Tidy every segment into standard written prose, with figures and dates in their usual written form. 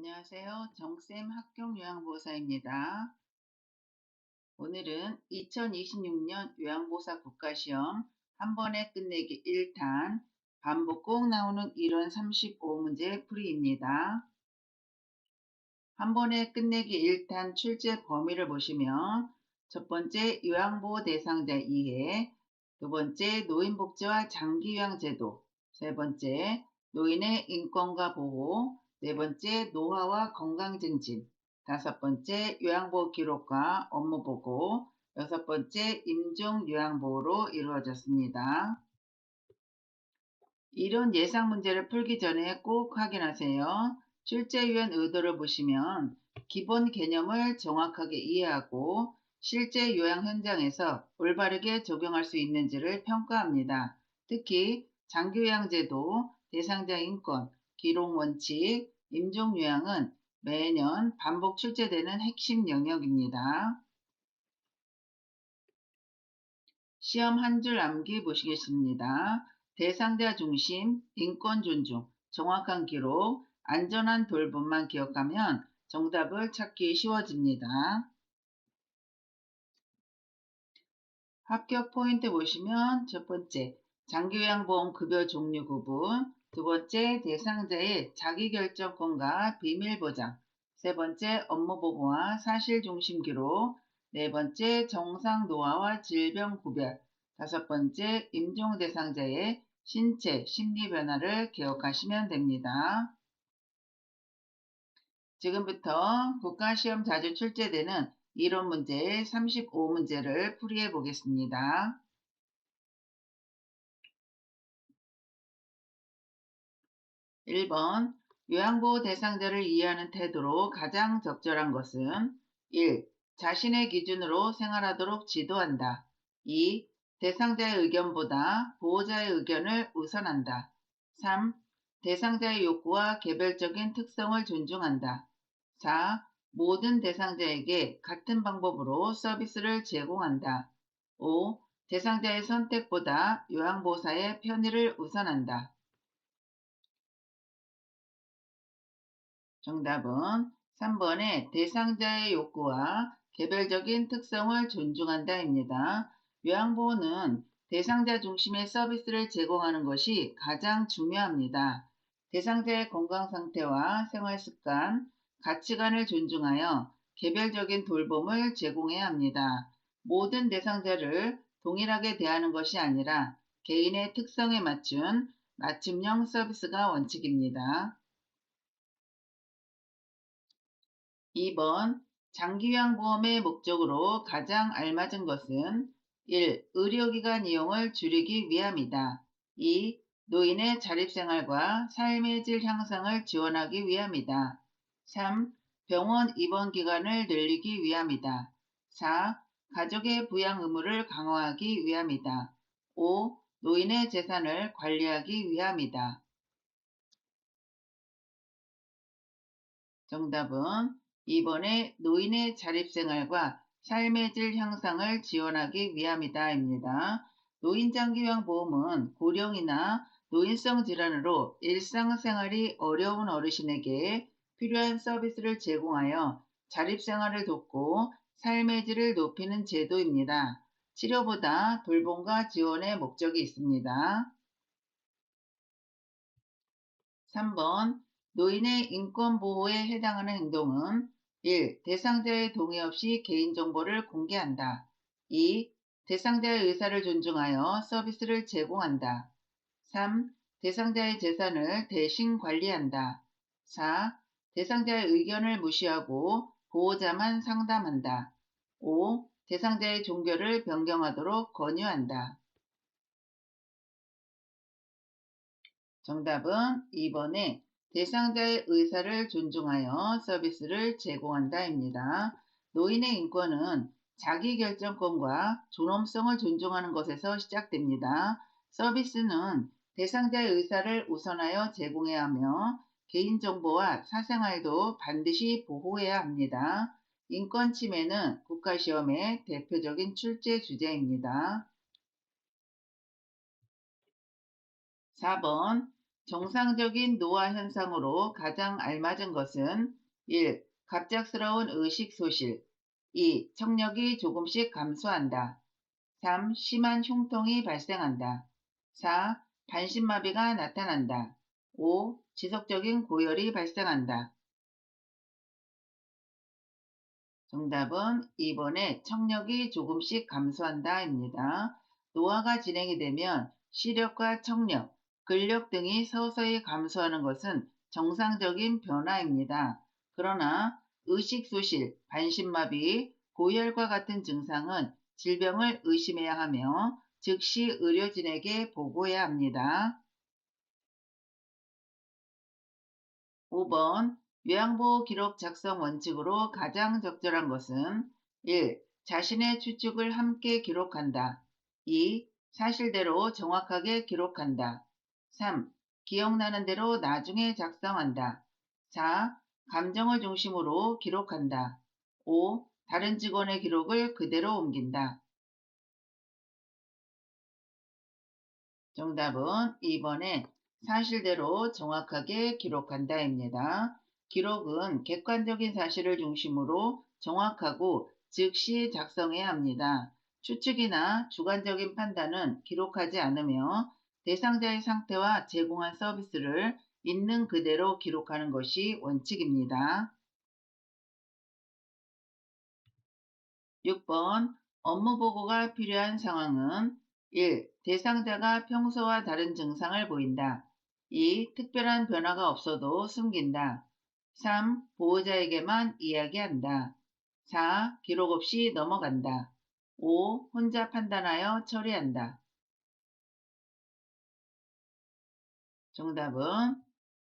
안녕하세요. 정쌤 학교요양보호사입니다. 오늘은 2026년 요양보호사 국가시험 한 번에 끝내기 1탄 반복 꼭 나오는 이론 35문제 풀이입니다. 한 번에 끝내기 1탄 출제 범위를 보시면 첫 번째 요양보호 대상자 이해, 두 번째 노인복지와 장기요양제도, 세 번째 노인의 인권과 보호, 네 번째 노화와 건강증진, 다섯 번째 요양보호 기록과 업무보고, 여섯 번째 임종요양보호로 이루어졌습니다. 이런 예상 문제를 풀기 전에 꼭 확인하세요. 출제위원 의도를 보시면 기본 개념을 정확하게 이해하고 실제 요양 현장에서 올바르게 적용할 수 있는지를 평가합니다. 특히 장기요양제도, 대상자 인권, 기록 원칙, 임종요양은 매년 반복 출제되는 핵심 영역입니다. 시험 한 줄 암기 보시겠습니다. 대상자 중심, 인권 존중, 정확한 기록, 안전한 돌봄만 기억하면 정답을 찾기 쉬워집니다. 합격 포인트 보시면 첫 번째, 장기요양보험 급여 종류 구분, 두 번째, 대상자의 자기결정권과 비밀보장, 세 번째, 업무보고와 사실중심 기록, 네 번째, 정상 노화와 질병 구별, 다섯 번째, 임종 대상자의 신체, 심리 변화를 기억하시면 됩니다. 지금부터 국가시험 자주 출제되는 이론 문제 35문제를 풀이해 보겠습니다. 1번 요양보호 대상자를 이해하는 태도로 가장 적절한 것은 1. 자신의 기준으로 생활하도록 지도한다. 2. 대상자의 의견보다 보호자의 의견을 우선한다. 3. 대상자의 욕구와 개별적인 특성을 존중한다. 4. 모든 대상자에게 같은 방법으로 서비스를 제공한다. 5. 대상자의 선택보다 요양보호사의 편의를 우선한다. 정답은 3번의 대상자의 욕구와 개별적인 특성을 존중한다입니다. 요양보호는 대상자 중심의 서비스를 제공하는 것이 가장 중요합니다. 대상자의 건강 상태와 생활 습관, 가치관을 존중하여 개별적인 돌봄을 제공해야 합니다. 모든 대상자를 동일하게 대하는 것이 아니라 개인의 특성에 맞춘 맞춤형 서비스가 원칙입니다. 2번 장기요양보험의 목적으로 가장 알맞은 것은 1. 의료기관 이용을 줄이기 위함이다. 2. 노인의 자립생활과 삶의 질 향상을 지원하기 위함이다. 3. 병원 입원 기간을 늘리기 위함이다. 4. 가족의 부양 의무를 강화하기 위함이다. 5. 노인의 재산을 관리하기 위함이다. 정답은 2번의 노인의 자립생활과 삶의 질 향상을 지원하기 위함이다입니다. 노인장기요양보험은 고령이나 노인성 질환으로 일상생활이 어려운 어르신에게 필요한 서비스를 제공하여 자립생활을 돕고 삶의 질을 높이는 제도입니다. 치료보다 돌봄과 지원의 목적이 있습니다. 3번 노인의 인권 보호에 해당하는 행동은 1. 대상자의 동의 없이 개인정보를 공개한다. 2. 대상자의 의사를 존중하여 서비스를 제공한다. 3. 대상자의 재산을 대신 관리한다. 4. 대상자의 의견을 무시하고 보호자만 상담한다. 5. 대상자의 종교를 변경하도록 권유한다. 정답은 2번에 대상자의 의사를 존중하여 서비스를 제공한다입니다. 노인의 인권은 자기결정권과 존엄성을 존중하는 것에서 시작됩니다. 서비스는 대상자의 의사를 우선하여 제공해야 하며 개인정보와 사생활도 반드시 보호해야 합니다. 인권 침해는 국가시험의 대표적인 출제 주제입니다. 4번 정상적인 노화 현상으로 가장 알맞은 것은 1. 갑작스러운 의식 소실. 2. 청력이 조금씩 감소한다. 3. 심한 흉통이 발생한다. 4. 반신마비가 나타난다. 5. 지속적인 고열이 발생한다. 정답은 2번에 청력이 조금씩 감소한다입니다. 노화가 진행이 되면 시력과 청력, 근력 등이 서서히 감소하는 것은 정상적인 변화입니다. 그러나 의식소실, 반신마비, 고열과 같은 증상은 질병을 의심해야 하며 즉시 의료진에게 보고해야 합니다. 5번 요양보호 기록 작성 원칙으로 가장 적절한 것은 1. 자신의 추측을 함께 기록한다. 2. 사실대로 정확하게 기록한다. 3. 기억나는 대로 나중에 작성한다. 4. 감정을 중심으로 기록한다. 5. 다른 직원의 기록을 그대로 옮긴다. 정답은 2번에 사실대로 정확하게 기록한다입니다. 기록은 객관적인 사실을 중심으로 정확하고 즉시 작성해야 합니다. 추측이나 주관적인 판단은 기록하지 않으며 대상자의 상태와 제공한 서비스를 있는 그대로 기록하는 것이 원칙입니다. 6번 업무 보고가 필요한 상황은 1. 대상자가 평소와 다른 증상을 보인다. 2. 특별한 변화가 없어도 숨긴다. 3. 보호자에게만 이야기한다. 4. 기록 없이 넘어간다. 5. 혼자 판단하여 처리한다. 정답은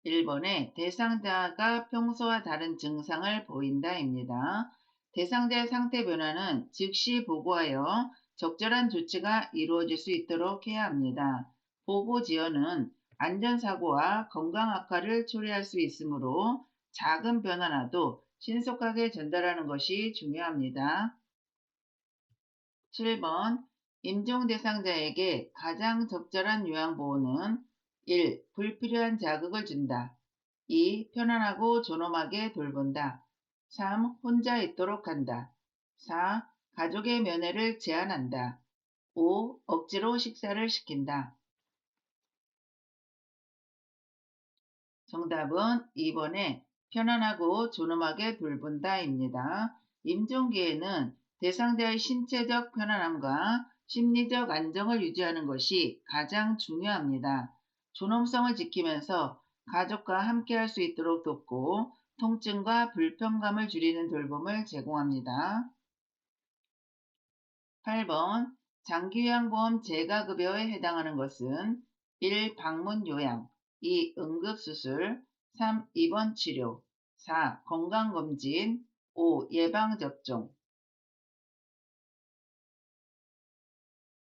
1번에 대상자가 평소와 다른 증상을 보인다입니다. 대상자의 상태 변화는 즉시 보고하여 적절한 조치가 이루어질 수 있도록 해야 합니다. 보고 지연은 안전사고와 건강 악화를 초래할 수 있으므로 작은 변화라도 신속하게 전달하는 것이 중요합니다. 7번 임종 대상자에게 가장 적절한 요양보호는 1. 불필요한 자극을 준다. 2. 편안하고 존엄하게 돌본다. 3. 혼자 있도록 한다. 4. 가족의 면회를 제한한다. 5. 억지로 식사를 시킨다. 정답은 2번에 편안하고 존엄하게 돌본다입니다. 임종기에는 대상자의 신체적 편안함과 심리적 안정을 유지하는 것이 가장 중요합니다. 존엄성을 지키면서 가족과 함께할 수 있도록 돕고 통증과 불편감을 줄이는 돌봄을 제공합니다. 8번 장기요양보험 재가급여에 해당하는 것은 1. 방문요양 2. 응급수술 3. 입원치료 4. 건강검진 5. 예방접종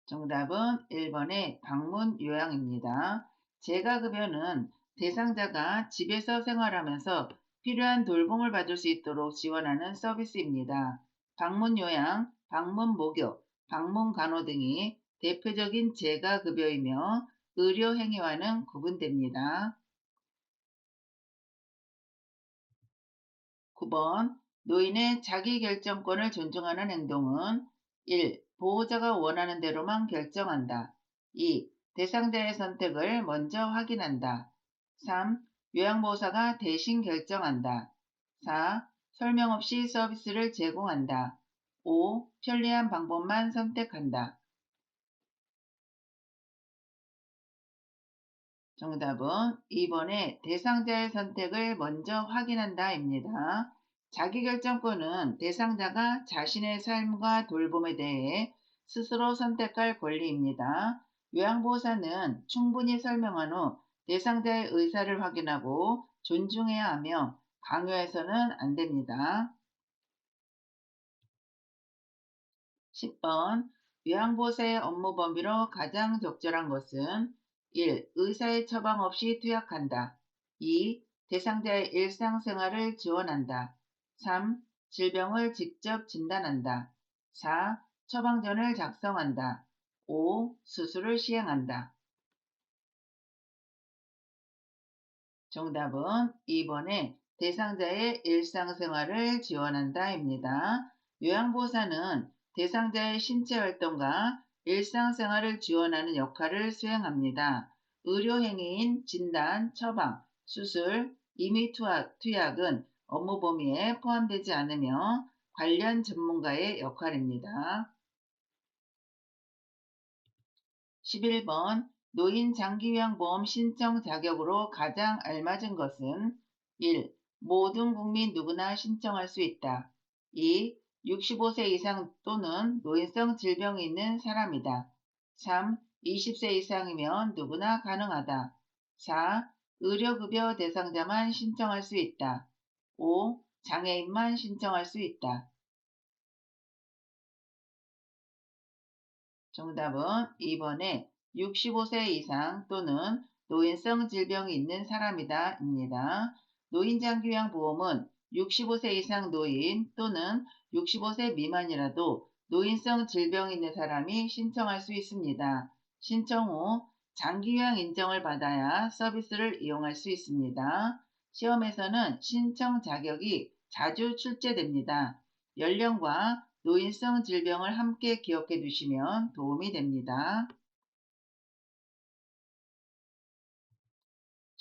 정답은 1번의 방문요양입니다. 재가급여는 대상자가 집에서 생활하면서 필요한 돌봄을 받을 수 있도록 지원하는 서비스입니다. 방문요양, 방문목욕, 방문간호 등이 대표적인 재가급여이며 의료행위와는 구분됩니다. 9번 노인의 자기결정권을 존중하는 행동은 1. 보호자가 원하는 대로만 결정한다. 2. 대상자의 선택을 먼저 확인한다. 3. 요양보호사가 대신 결정한다. 4. 설명 없이 서비스를 제공한다. 5. 편리한 방법만 선택한다. 정답은 2번에 대상자의 선택을 먼저 확인한다입니다. 자기결정권은 대상자가 자신의 삶과 돌봄에 대해 스스로 선택할 권리입니다. 요양보호사는 충분히 설명한 후 대상자의 의사를 확인하고 존중해야 하며 강요해서는 안 됩니다. 10번 요양보호사의 업무 범위로 가장 적절한 것은 1. 의사의 처방 없이 투약한다. 2. 대상자의 일상생활을 지원한다. 3. 질병을 직접 진단한다. 4. 처방전을 작성한다. 5. 수술을 시행한다. 정답은 2번에 대상자의 일상생활을 지원한다입니다. 요양보호사는 대상자의 신체활동과 일상생활을 지원하는 역할을 수행합니다. 의료행위인 진단, 처방, 수술, 투약은 업무 범위에 포함되지 않으며 관련 전문가의 역할입니다. 11번 노인 장기요양보험 신청 자격으로 가장 알맞은 것은 1. 모든 국민 누구나 신청할 수 있다. 2. 65세 이상 또는 노인성 질병이 있는 사람이다. 3. 20세 이상이면 누구나 가능하다. 4. 의료급여 대상자만 신청할 수 있다. 5. 장애인만 신청할 수 있다. 정답은 2번에 65세 이상 또는 노인성 질병이 있는 사람이다 입니다. 노인장기요양보험은 65세 이상 노인 또는 65세 미만이라도 노인성 질병이 있는 사람이 신청할 수 있습니다. 신청 후 장기요양 인정을 받아야 서비스를 이용할 수 있습니다. 시험에서는 신청 자격이 자주 출제됩니다. 연령과 노인성 질병을 함께 기억해 두시면 도움이 됩니다.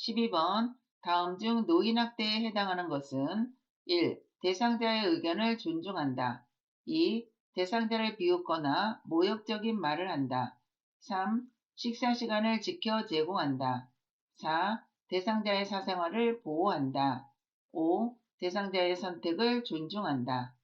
12번 다음 중 노인학대에 해당하는 것은 1. 대상자의 의견을 존중한다. 2. 대상자를 비웃거나 모욕적인 말을 한다. 3. 식사 시간을 지켜 제공한다. 4. 대상자의 사생활을 보호한다. 5. 대상자의 선택을 존중한다.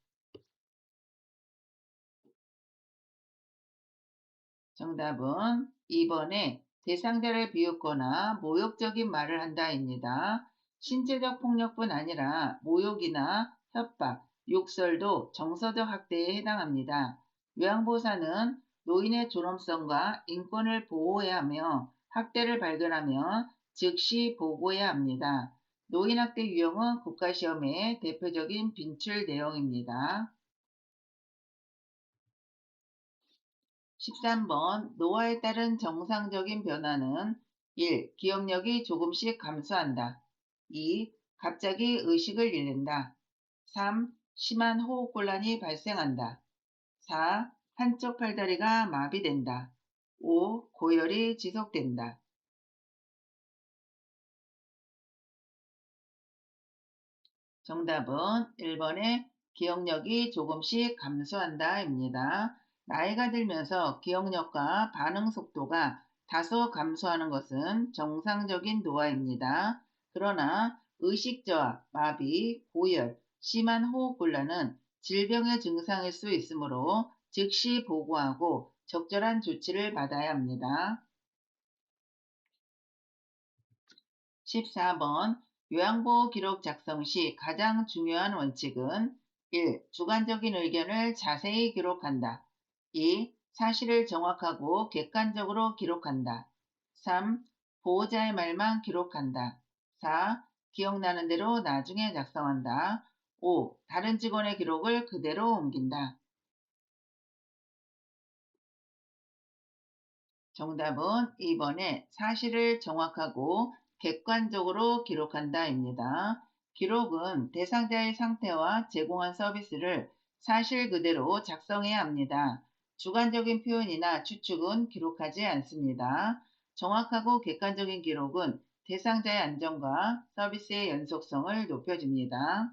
정답은 2번에 대상자를 비웃거나 모욕적인 말을 한다입니다. 신체적 폭력뿐 아니라 모욕이나 협박, 욕설도 정서적 학대에 해당합니다. 요양보호사는 노인의 존엄성과 인권을 보호해야 하며 학대를 발견하면 즉시 보고해야 합니다. 노인학대 유형은 국가시험의 대표적인 빈출 내용입니다. 13번 노화에 따른 정상적인 변화는 1. 기억력이 조금씩 감소한다. 2. 갑자기 의식을 잃는다. 3. 심한 호흡곤란이 발생한다. 4. 한쪽 팔다리가 마비된다. 5. 고열이 지속된다. 정답은 1번에 기억력이 조금씩 감소한다입니다. 나이가 들면서 기억력과 반응 속도가 다소 감소하는 것은 정상적인 노화입니다. 그러나 의식저하, 마비, 고열, 심한 호흡곤란은 질병의 증상일 수 있으므로 즉시 보고하고 적절한 조치를 받아야 합니다. 14번 요양보호 기록 작성 시 가장 중요한 원칙은 1. 주관적인 의견을 자세히 기록한다. 2. 사실을 정확하고 객관적으로 기록한다. 3. 보호자의 말만 기록한다. 4. 기억나는 대로 나중에 작성한다. 5. 다른 직원의 기록을 그대로 옮긴다. 정답은 2번에 사실을 정확하고 객관적으로 기록한다입니다. 기록은 대상자의 상태와 제공한 서비스를 사실 그대로 작성해야 합니다. 주관적인 표현이나 추측은 기록하지 않습니다. 정확하고 객관적인 기록은 대상자의 안전과 서비스의 연속성을 높여줍니다.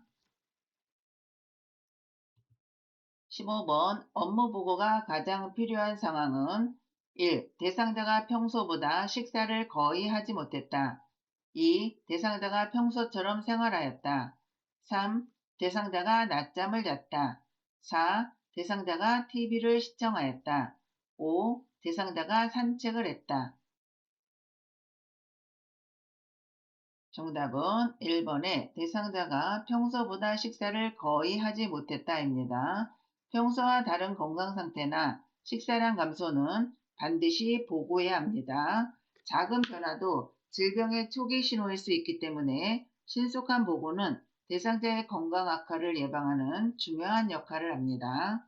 15번 업무 보고가 가장 필요한 상황은 1. 대상자가 평소보다 식사를 거의 하지 못했다. 2. 대상자가 평소처럼 생활하였다. 3. 대상자가 낮잠을 잤다. 4. 대상자가 TV를 시청하였다. 5. 대상자가 산책을 했다. 정답은 1번에 대상자가 평소보다 식사를 거의 하지 못했다입니다. 평소와 다른 건강 상태나 식사량 감소는 반드시 보고해야 합니다. 작은 변화도 질병의 초기 신호일 수 있기 때문에 신속한 보고는 대상자의 건강 악화를 예방하는 중요한 역할을 합니다.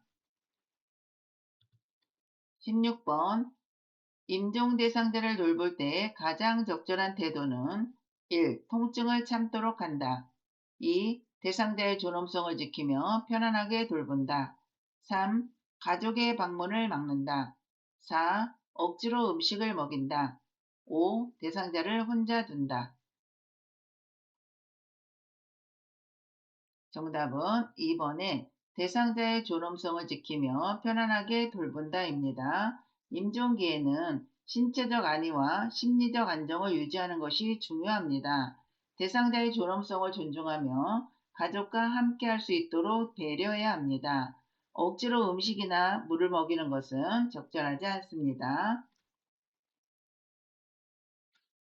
16번 임종 대상자를 돌볼 때 가장 적절한 태도는 1. 통증을 참도록 한다. 2. 대상자의 존엄성을 지키며 편안하게 돌본다. 3. 가족의 방문을 막는다. 4. 억지로 음식을 먹인다. 5. 대상자를 혼자 둔다. 정답은 2번에 대상자의 존엄성을 지키며 편안하게 돌본다입니다. 임종기에는 신체적 안위와 심리적 안정을 유지하는 것이 중요합니다. 대상자의 존엄성을 존중하며 가족과 함께 할 수 있도록 배려해야 합니다. 억지로 음식이나 물을 먹이는 것은 적절하지 않습니다.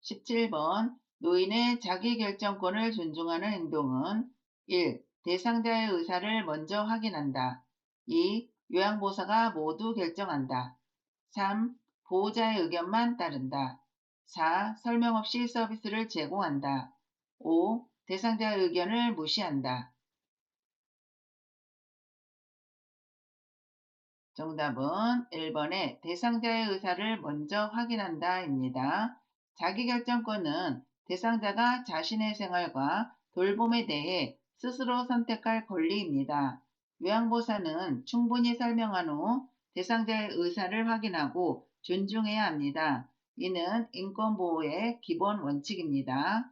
17번 노인의 자기결정권을 존중하는 행동은 1. 대상자의 의사를 먼저 확인한다. 2. 요양보호사가 모두 결정한다. 3. 보호자의 의견만 따른다. 4. 설명 없이 서비스를 제공한다. 5. 대상자의 의견을 무시한다. 정답은 1번에 대상자의 의사를 먼저 확인한다입니다. 자기결정권은 대상자가 자신의 생활과 돌봄에 대해 스스로 선택할 권리입니다. 요양보호사는 충분히 설명한 후 대상자의 의사를 확인하고 존중해야 합니다. 이는 인권보호의 기본 원칙입니다.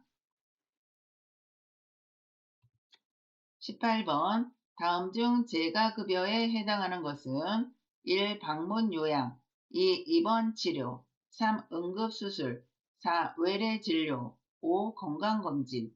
18번 다음 중 재가급여에 해당하는 것은 1. 방문 요양 2. 입원 치료 3. 응급수술 4. 외래 진료 5. 건강검진.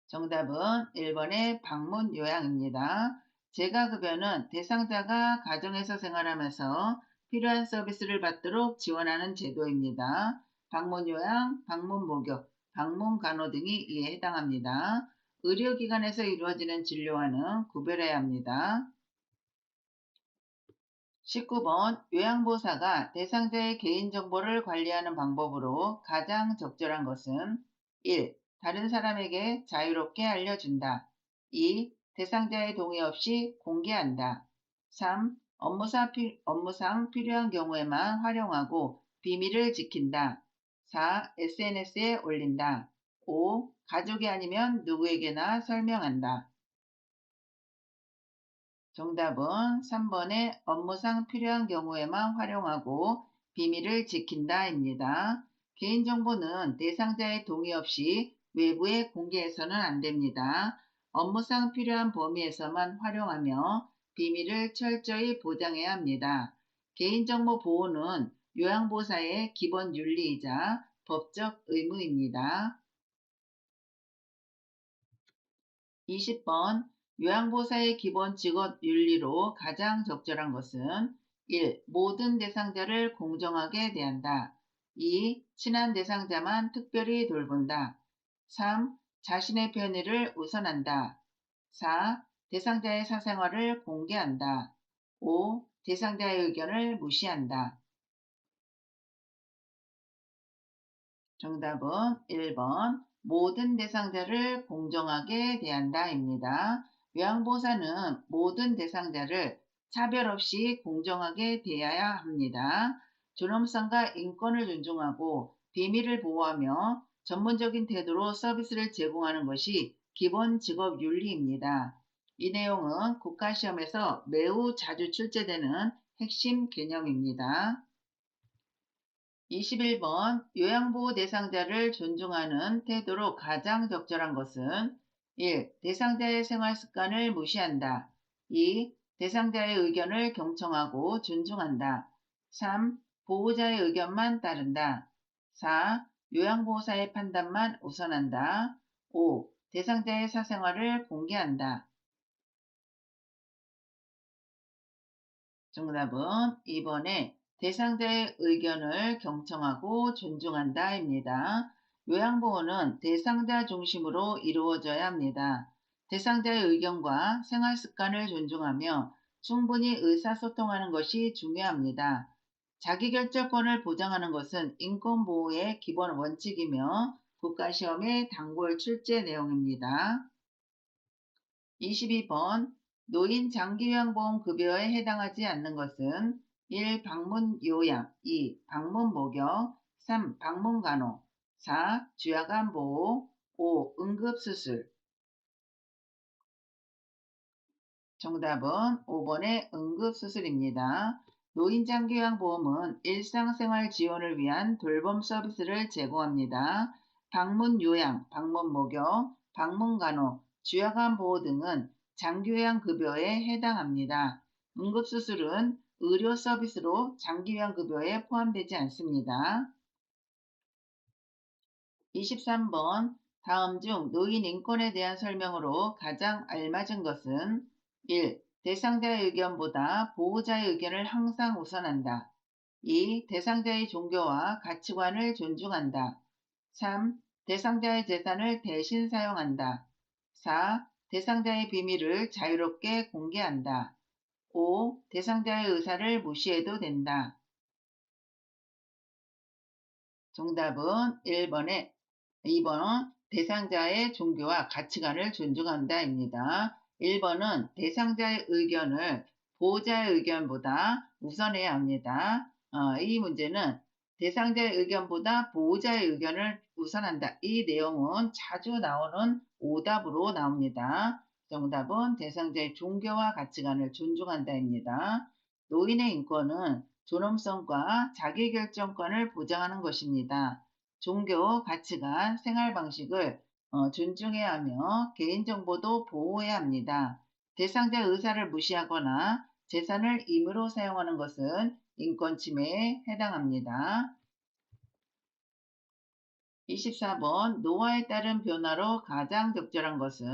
정답은 1번의 방문 요양입니다. 재가급여는 대상자가 가정에서 생활하면서 필요한 서비스를 받도록 지원하는 제도입니다. 방문 요양, 방문 목욕, 방문 간호 등이 이에 해당합니다. 의료기관에서 이루어지는 진료와는 구별해야 합니다. 19번 요양보호사가 대상자의 개인정보를 관리하는 방법으로 가장 적절한 것은 1. 다른 사람에게 자유롭게 알려준다. 2. 대상자의 동의 없이 공개한다. 3. 업무상 필요한 경우에만 활용하고 비밀을 지킨다. 4. SNS에 올린다. 5. 가족이 아니면 누구에게나 설명한다. 정답은 3번의 업무상 필요한 경우에만 활용하고 비밀을 지킨다입니다. 개인정보는 대상자의 동의 없이 외부에 공개해서는 안 됩니다. 업무상 필요한 범위에서만 활용하며 비밀을 철저히 보장해야 합니다. 개인정보 보호는 요양보호사의 기본 윤리이자 법적 의무입니다. 20번 요양보호사의 기본 직업 윤리로 가장 적절한 것은 1. 모든 대상자를 공정하게 대한다. 2. 친한 대상자만 특별히 돌본다. 3. 자신의 편의를 우선한다. 4. 대상자의 사생활을 공개한다. 5. 대상자의 의견을 무시한다. 정답은 1번 모든 대상자를 공정하게 대한다입니다. 요양보호사는 모든 대상자를 차별 없이 공정하게 대해야 합니다. 존엄성과 인권을 존중하고 비밀을 보호하며 전문적인 태도로 서비스를 제공하는 것이 기본 직업 윤리입니다. 이 내용은 국가시험에서 매우 자주 출제되는 핵심 개념입니다. 21번 요양보호 대상자를 존중하는 태도로 가장 적절한 것은 1. 대상자의 생활 습관을 무시한다. 2. 대상자의 의견을 경청하고 존중한다. 3. 보호자의 의견만 따른다. 4. 요양보호사의 판단만 우선한다. 5. 대상자의 사생활을 공개한다. 정답은 2번에 대상자의 의견을 경청하고 존중한다입니다. 요양보호는 대상자 중심으로 이루어져야 합니다. 대상자의 의견과 생활 습관을 존중하며 충분히 의사소통하는 것이 중요합니다. 자기결정권을 보장하는 것은 인권보호의 기본 원칙이며 국가시험의 단골 출제 내용입니다. 22번 노인 장기요양보험급여에 해당하지 않는 것은 1. 방문 요양 2. 방문 목욕 3. 방문간호 4. 주야간보호 5. 응급수술 정답은 5번의 응급수술입니다. 노인장기요양보험은 일상생활 지원을 위한 돌봄 서비스를 제공합니다. 방문요양, 방문목욕, 방문간호, 주야간보호 등은 장기요양급여에 해당합니다. 응급수술은 의료 서비스로 장기요양급여에 포함되지 않습니다. 23번 다음 중 노인 인권에 대한 설명으로 가장 알맞은 것은 1. 대상자의 의견보다 보호자의 의견을 항상 우선한다. 2. 대상자의 종교와 가치관을 존중한다. 3. 대상자의 재산을 대신 사용한다. 4. 대상자의 비밀을 자유롭게 공개한다. 5. 대상자의 의사를 무시해도 된다. 정답은 2번 대상자의 종교와 가치관을 존중한다입니다. 1번은 대상자의 의견을 보호자의 의견보다 우선해야 합니다. 이 문제는 대상자의 의견보다 보호자의 의견을 우선한다. 이 내용은 자주 나오는 오답으로 나옵니다. 정답은 대상자의 종교와 가치관을 존중한다입니다. 노인의 인권은 존엄성과 자기결정권을 보장하는 것입니다. 종교, 가치관, 생활 방식을 존중해야 하며 개인정보도 보호해야 합니다. 대상자 의사를 무시하거나 재산을 임의로 사용하는 것은 인권 침해에 해당합니다. 24번 노화에 따른 변화로 가장 적절한 것은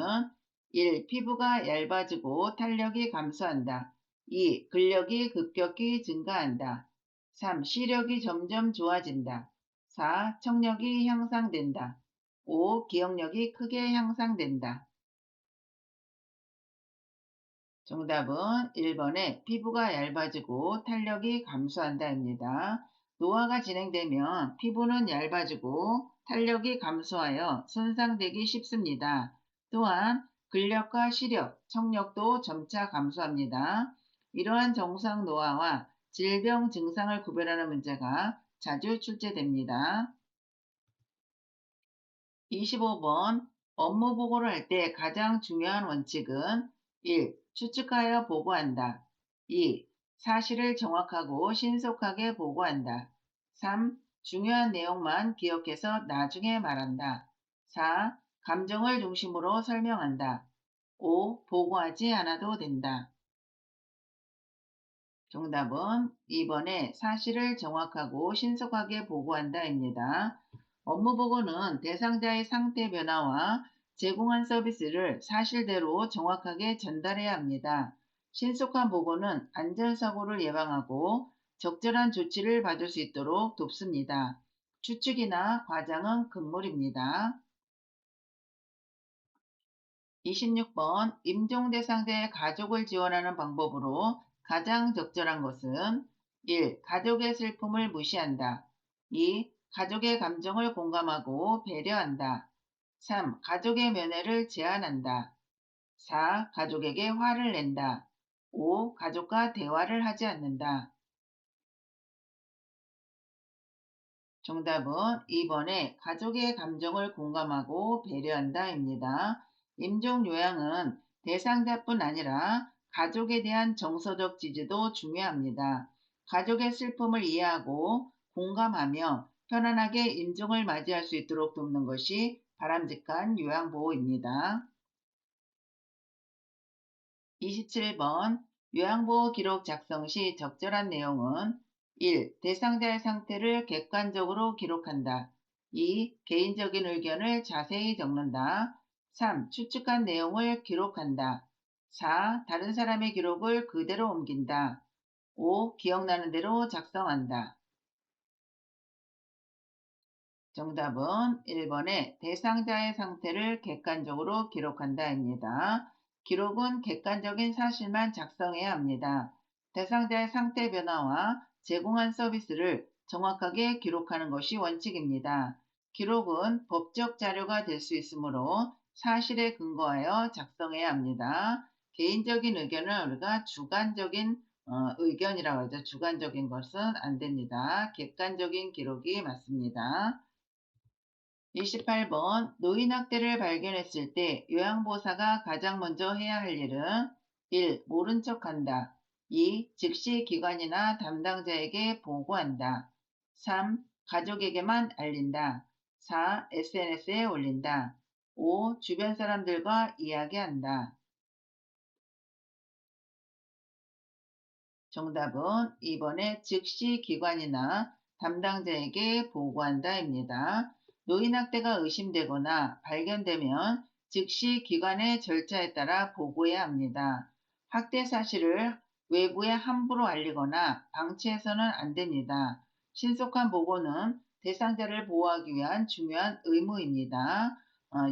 1. 피부가 얇아지고 탄력이 감소한다. 2. 근력이 급격히 증가한다. 3. 시력이 점점 좋아진다. 4. 청력이 향상된다. 5. 기억력이 크게 향상된다. 정답은 1번에 피부가 얇아지고 탄력이 감소한다입니다. 노화가 진행되면 피부는 얇아지고 탄력이 감소하여 손상되기 쉽습니다. 또한 근력과 시력, 청력도 점차 감소합니다. 이러한 정상 노화와 질병 증상을 구별하는 문제가 자주 출제됩니다. 25번 업무 보고를 할 때 가장 중요한 원칙은 1. 추측하여 보고한다. 2. 사실을 정확하고 신속하게 보고한다. 3. 중요한 내용만 기억해서 나중에 말한다. 4. 감정을 중심으로 설명한다. 5. 보고하지 않아도 된다. 정답은 2번에 사실을 정확하고 신속하게 보고한다입니다. 업무 보고는 대상자의 상태 변화와 제공한 서비스를 사실대로 정확하게 전달해야 합니다. 신속한 보고는 안전사고를 예방하고 적절한 조치를 받을 수 있도록 돕습니다. 추측이나 과장은 금물입니다. 26번 임종 대상자의 가족을 지원하는 방법으로 가장 적절한 것은 1. 가족의 슬픔을 무시한다. 2. 가족의 감정을 공감하고 배려한다. 3. 가족의 면회를 제한한다. 4. 가족에게 화를 낸다. 5. 가족과 대화를 하지 않는다. 정답은 2번에 가족의 감정을 공감하고 배려한다입니다. 임종 요양은 대상자뿐 아니라 가족에 대한 정서적 지지도 중요합니다. 가족의 슬픔을 이해하고 공감하며 편안하게 임종을 맞이할 수 있도록 돕는 것이 바람직한 요양보호입니다. 27번 요양보호 기록 작성 시 적절한 내용은 1. 대상자의 상태를 객관적으로 기록한다. 2. 개인적인 의견을 자세히 적는다. 3. 추측한 내용을 기록한다. 4. 다른 사람의 기록을 그대로 옮긴다. 5. 기억나는 대로 작성한다. 정답은 1번에 대상자의 상태를 객관적으로 기록한다입니다. 기록은 객관적인 사실만 작성해야 합니다. 대상자의 상태 변화와 제공한 서비스를 정확하게 기록하는 것이 원칙입니다. 기록은 법적 자료가 될 수 있으므로 사실에 근거하여 작성해야 합니다. 개인적인 의견은 우리가 주관적인 의견이라고 하죠. 주관적인 것은 안 됩니다. 객관적인 기록이 맞습니다. 28번 노인학대를 발견했을 때 요양보호사가 가장 먼저 해야 할 일은 1. 모른 척한다. 2. 즉시 기관이나 담당자에게 보고한다. 3. 가족에게만 알린다. 4. SNS에 올린다. 5. 주변 사람들과 이야기한다. 정답은 2번에 즉시 기관이나 담당자에게 보고한다입니다. 노인학대가 의심되거나 발견되면 즉시 기관의 절차에 따라 보고해야 합니다. 학대 사실을 외부에 함부로 알리거나 방치해서는 안 됩니다. 신속한 보고는 대상자를 보호하기 위한 중요한 의무입니다.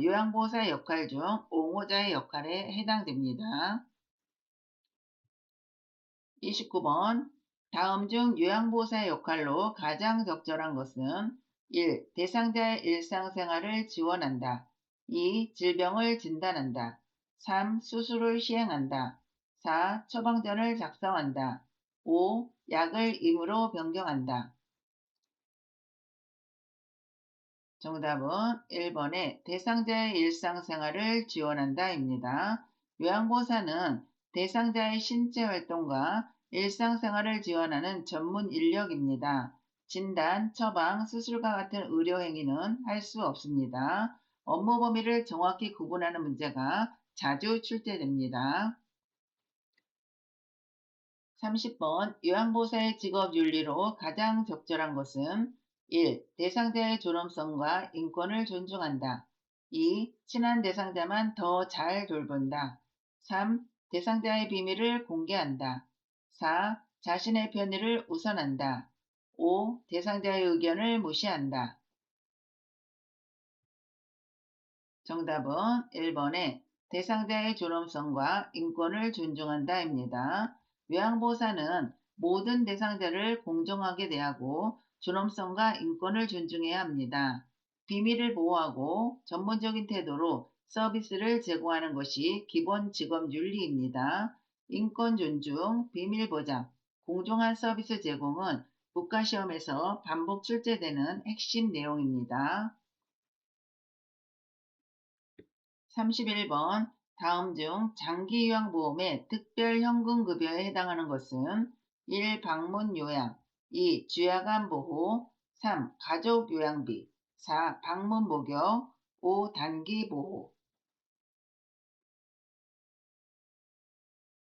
요양보호사의 역할 중 옹호자의 역할에 해당됩니다. 29번 다음 중 요양보호사의 역할로 가장 적절한 것은 1. 대상자의 일상생활을 지원한다. 2. 질병을 진단한다. 3. 수술을 시행한다. 4. 처방전을 작성한다. 5. 약을 임의로 변경한다. 정답은 1번에 대상자의 일상생활을 지원한다입니다. 요양보호사는 대상자의 신체 활동과 일상생활을 지원하는 전문 인력입니다. 진단, 처방, 수술과 같은 의료 행위는 할 수 없습니다. 업무 범위를 정확히 구분하는 문제가 자주 출제됩니다. 30번 요양보호사의 직업 윤리로 가장 적절한 것은 1. 대상자의 존엄성과 인권을 존중한다. 2. 친한 대상자만 더 잘 돌본다. 3. 대상자의 비밀을 공개한다. 4. 자신의 편의를 우선한다. 5. 대상자의 의견을 무시한다. 정답은 1번에 대상자의 존엄성과 인권을 존중한다입니다. 요양보호사는 모든 대상자를 공정하게 대하고 존엄성과 인권을 존중해야 합니다. 비밀을 보호하고 전문적인 태도로 서비스를 제공하는 것이 기본 직업 윤리입니다. 인권 존중, 비밀 보장, 공정한 서비스 제공은 국가시험에서 반복 출제되는 핵심 내용입니다. 31번 다음 중 장기요양보험의 특별현금급여에 해당하는 것은 1. 방문요양 2. 주야간보호 3. 가족요양비 4. 방문목욕 5. 단기보호.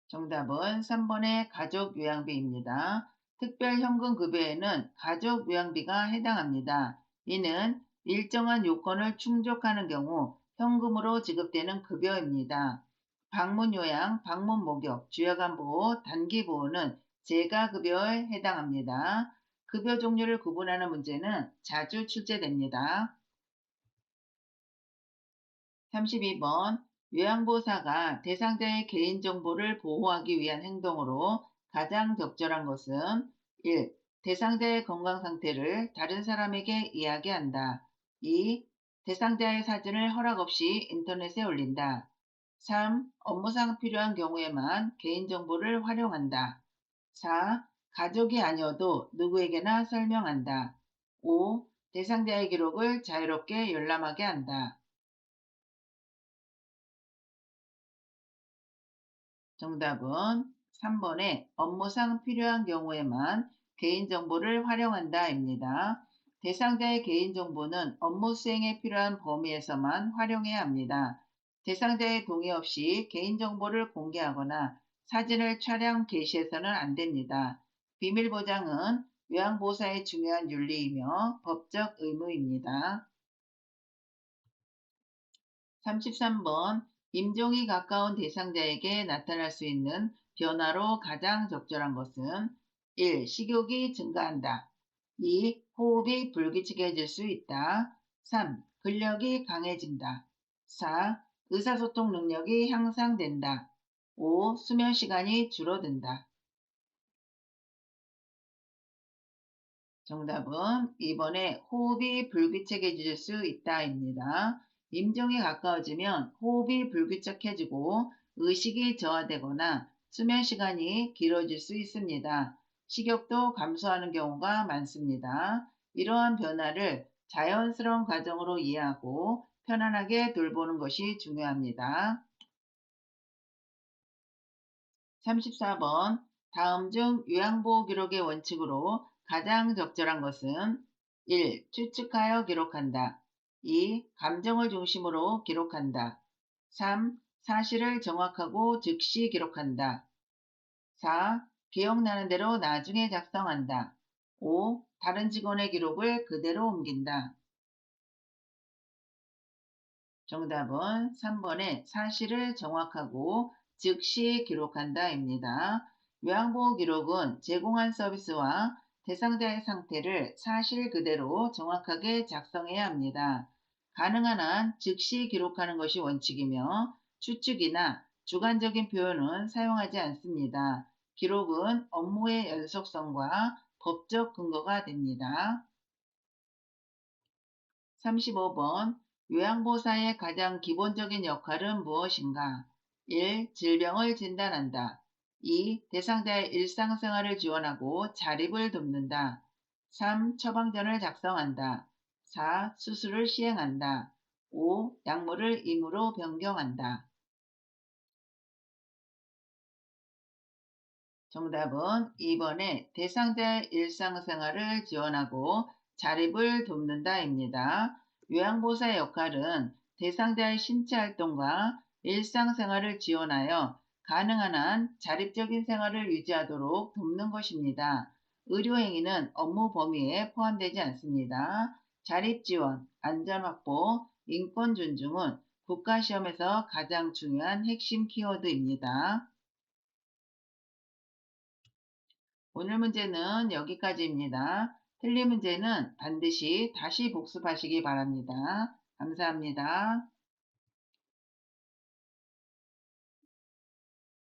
정답은 3번의 가족요양비입니다. 특별현금급여에는 가족요양비가 해당합니다. 이는 일정한 요건을 충족하는 경우 현금으로 지급되는 급여입니다. 방문요양, 방문목욕, 주야간보호, 단기보호는 재가급여에 해당합니다. 급여 종류를 구분하는 문제는 자주 출제됩니다. 32번 요양보호사가 대상자의 개인정보를 보호하기 위한 행동으로 가장 적절한 것은 1. 대상자의 건강 상태를 다른 사람에게 이야기한다. 2. 대상자의 사진을 허락 없이 인터넷에 올린다. 3. 업무상 필요한 경우에만 개인정보를 활용한다. 4. 가족이 아니어도 누구에게나 설명한다. 5. 대상자의 기록을 자유롭게 열람하게 한다. 정답은 3번에 업무상 필요한 경우에만 개인정보를 활용한다입니다. 대상자의 개인정보는 업무 수행에 필요한 범위에서만 활용해야 합니다. 대상자의 동의 없이 개인정보를 공개하거나 사진을 촬영 게시해서는 안 됩니다. 비밀 보장은 요양보호사의 중요한 윤리이며 법적 의무입니다. 33번 임종이 가까운 대상자에게 나타날 수 있는 변화로 가장 적절한 것은 1. 식욕이 증가한다. 2. 호흡이 불규칙해질 수 있다. 3. 근력이 강해진다. 4. 의사소통 능력이 향상된다. 5. 수면 시간이 줄어든다. 정답은 2번에 호흡이 불규칙해질 수 있다입니다. 임종이 가까워지면 호흡이 불규칙해지고 의식이 저하되거나 수면 시간이 길어질 수 있습니다. 식욕도 감소하는 경우가 많습니다. 이러한 변화를 자연스러운 과정으로 이해하고 편안하게 돌보는 것이 중요합니다. 34번. 다음 중 요양보호 기록의 원칙으로 가장 적절한 것은 1. 추측하여 기록한다. 2. 감정을 중심으로 기록한다. 3. 사실을 정확하고 즉시 기록한다. 4. 기억나는 대로 나중에 작성한다. 5. 다른 직원의 기록을 그대로 옮긴다. 정답은 3번에 사실을 정확하고 즉시 기록한다입니다. 요양보호 기록은 제공한 서비스와 대상자의 상태를 사실 그대로 정확하게 작성해야 합니다. 가능한 한 즉시 기록하는 것이 원칙이며 추측이나 주관적인 표현은 사용하지 않습니다. 기록은 업무의 연속성과 법적 근거가 됩니다. 35번. 요양보호사의 가장 기본적인 역할은 무엇인가? 1. 질병을 진단한다. 2. 대상자의 일상생활을 지원하고 자립을 돕는다. 3. 처방전을 작성한다. 4. 수술을 시행한다. 5. 약물을 임의로 변경한다. 정답은 2번에 대상자의 일상생활을 지원하고 자립을 돕는다입니다. 요양보호사의 역할은 대상자의 신체활동과 일상생활을 지원하여 가능한 한 자립적인 생활을 유지하도록 돕는 것입니다. 의료행위는 업무 범위에 포함되지 않습니다. 자립지원, 안전확보, 인권 존중은 국가시험에서 가장 중요한 핵심 키워드입니다. 오늘 문제는 여기까지입니다. 틀린 문제는 반드시 다시 복습하시기 바랍니다. 감사합니다.